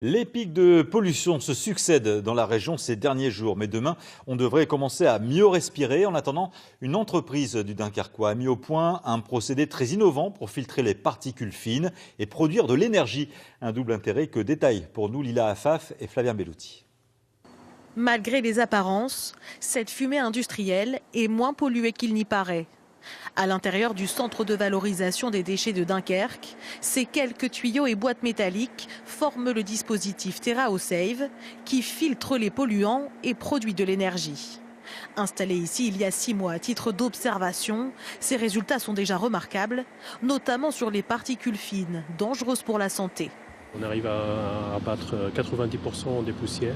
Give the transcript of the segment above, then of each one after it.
Les pics de pollution se succèdent dans la région ces derniers jours, mais demain, on devrait commencer à mieux respirer. En attendant, une entreprise du Dunkerquois a mis au point un procédé très innovant pour filtrer les particules fines et produire de l'énergie. Un double intérêt que détaillent pour nous Lila Affaf et Flavien Bellouti. Malgré les apparences, cette fumée industrielle est moins polluée qu'il n'y paraît. À l'intérieur du centre de valorisation des déchets de Dunkerque, ces quelques tuyaux et boîtes métalliques forment le dispositif TerraOSave qui filtre les polluants et produit de l'énergie. Installé ici il y a 6 mois à titre d'observation, ces résultats sont déjà remarquables, notamment sur les particules fines, dangereuses pour la santé. On arrive à abattre 90% des poussières,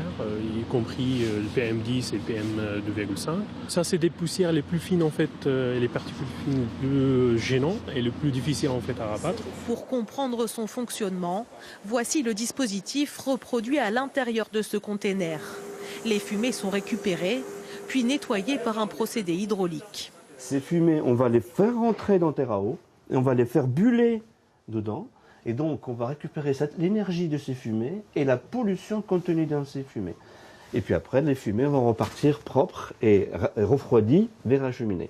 y compris le PM10 et le PM2,5. Ça, c'est des poussières les plus fines en fait, et les particules fines les plus gênantes et le plus difficile en fait à abattre. Pour comprendre son fonctionnement, voici le dispositif reproduit à l'intérieur de ce container. Les fumées sont récupérées, puis nettoyées par un procédé hydraulique. Ces fumées, on va les faire rentrer dans TerraO et on va les faire buller dedans. Et donc, on va récupérer l'énergie de ces fumées et la pollution contenue dans ces fumées. Et puis après, les fumées vont repartir propres et refroidies vers la cheminée.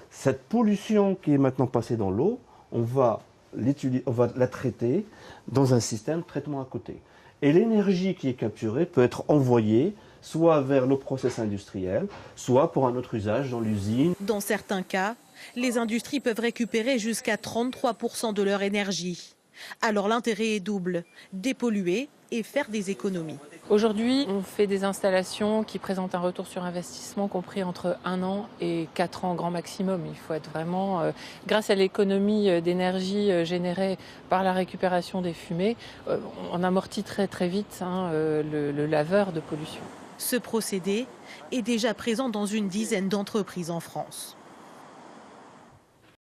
Cette pollution qui est maintenant passée dans l'eau, on va la traiter dans un système de traitement à côté. Et l'énergie qui est capturée peut être envoyée soit vers le process industriel, soit pour un autre usage dans l'usine. Dans certains cas, les industries peuvent récupérer jusqu'à 33% de leur énergie. Alors l'intérêt est double, dépolluer et faire des économies. Aujourd'hui, on fait des installations qui présentent un retour sur investissement compris entre 1 an et 4 ans grand maximum. Il faut être vraiment, grâce à l'économie d'énergie générée par la récupération des fumées, on amortit très très vite le laveur de pollution. Ce procédé est déjà présent dans une dizaine d'entreprises en France.